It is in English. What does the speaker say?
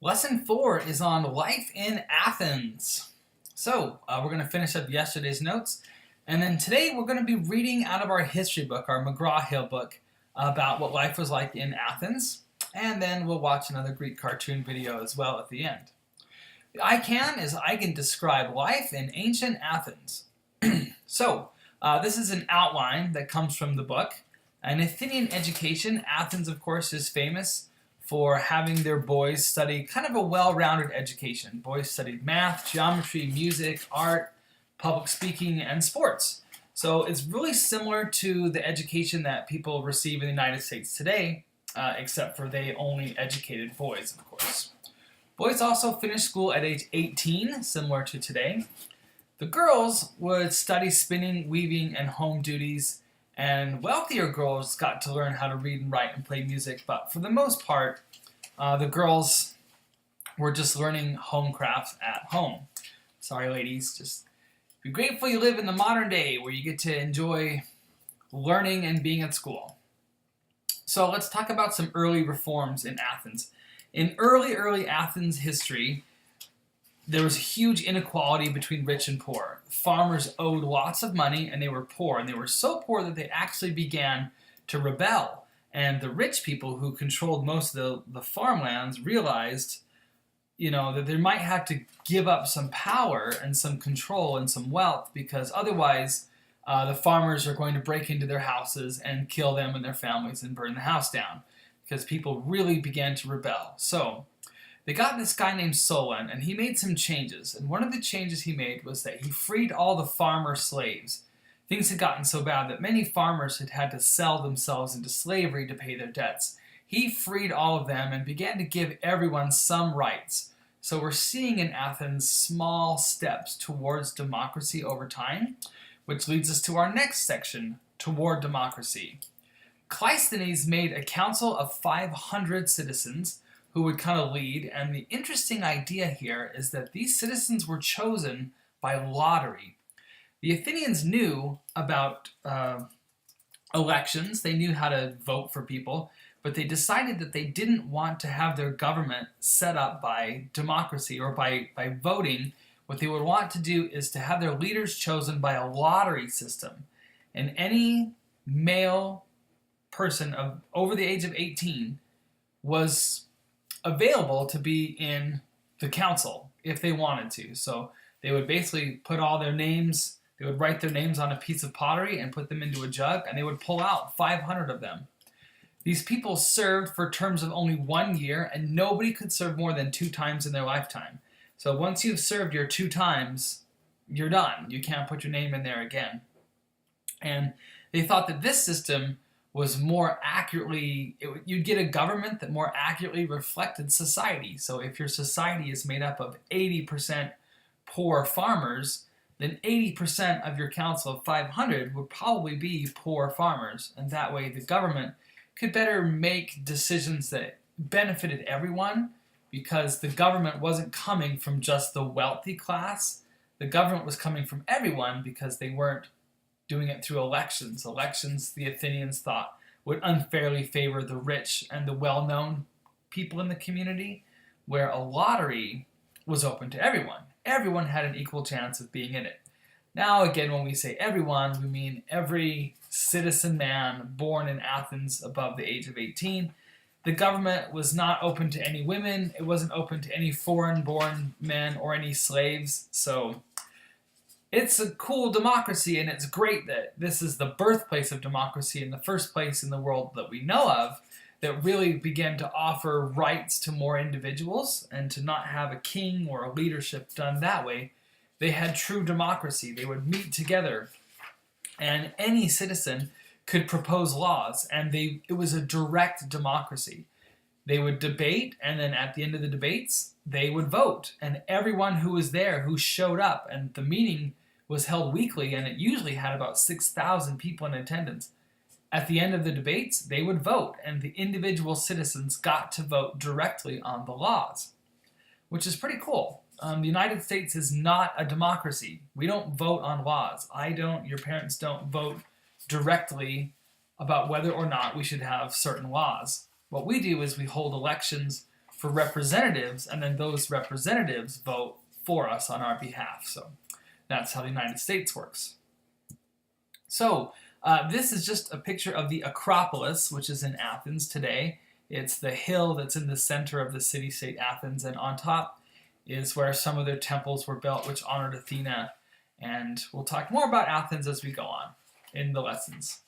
Lesson 4 is on life in Athens. We're going to finish up yesterday's notes, and then today we're going to be reading out of our history book, our McGraw-Hill book, about what life was like in Athens, and then we'll watch another Greek cartoon video as well at the end. I can describe life in ancient Athens. This is an outline that comes from the book. An Athenian Education. Athens, of course, is famous for having their boys study kind of a well-rounded education. Boys studied math, geometry, music, art, public speaking, and sports. So it's really similar to the education that people receive in the United States today, except for they only educated boys, of course. Boys also finished school at age 18, similar to today. The girls would study spinning, weaving, and home duties, and wealthier girls got to learn how to read and write and play music, but for the most part, the girls were just learning home crafts at home. Sorry, ladies, just be grateful you live in the modern day where you get to enjoy learning and being at school. So let's talk about some early reforms in Athens. In early Athens history, there was huge inequality between rich and poor. Farmers owed lots of money and they were poor. And they were so poor that they actually began to rebel. And the rich people who controlled most of the farmlands realized, that they might have to give up some power and some control and some wealth because otherwise the farmers are going to break into their houses and kill them and their families and burn the house down because people really began to rebel. So they got this guy named Solon, and he made some changes. And one of the changes he made was that he freed all the farmer slaves. Things had gotten so bad that many farmers had had to sell themselves into slavery to pay their debts. He freed all of them and began to give everyone some rights. So we're seeing in Athens small steps towards democracy over time, which leads us to our next section, toward democracy. Cleisthenes made a council of 500 citizens who would kind of lead, and the interesting idea here is that these citizens were chosen by lottery. The Athenians knew about elections, they knew how to vote for people, but they decided that they didn't want to have their government set up by democracy or by voting. What they would want to do is to have their leaders chosen by a lottery system. And any male person over the age of 18 was available to be in the council if they wanted to. So they would basically put all their names, they would write their names on a piece of pottery and put them into a jug, and they would pull out 500 of them. These people served for terms of only 1 year, and nobody could serve more than 2 times in their lifetime. So once you've served your 2 times, you're done. You can't put your name in there again. And they thought that this system was more accurately, you'd get a government that more accurately reflected society. So if your society is made up of 80% poor farmers, then 80% of your council of 500 would probably be poor farmers. And that way the government could better make decisions that benefited everyone because the government wasn't coming from just the wealthy class. The government was coming from everyone because they weren't doing it through elections. Elections, the Athenians thought, would unfairly favor the rich and the well-known people in the community, where a lottery was open to everyone. Everyone had an equal chance of being in it. Now, again, when we say everyone, we mean every citizen man born in Athens above the age of 18. The government was not open to any women. It wasn't open to any foreign-born men or any slaves. So it's a cool democracy, and it's great that this is the birthplace of democracy in the first place in the world that we know of that really began to offer rights to more individuals and to not have a king or a leadership done that way. They had true democracy. They would meet together, and any citizen could propose laws, and it was a direct democracy. They would debate, and then at the end of the debates, they would vote. And everyone who was there, who showed up, and the meeting was held weekly, and it usually had about 6,000 people in attendance. At the end of the debates, they would vote, and the individual citizens got to vote directly on the laws, which is pretty cool. The United States is not a democracy. We don't vote on laws. I don't, your parents don't vote directly about whether or not we should have certain laws. What we do is we hold elections for representatives, and then those representatives vote for us on our behalf. So that's how the United States works. So this is just a picture of the Acropolis, which is in Athens today. It's the hill that's in the center of the city-state Athens, and on top is where some of their temples were built, which honored Athena. And we'll talk more about Athens as we go on in the lessons.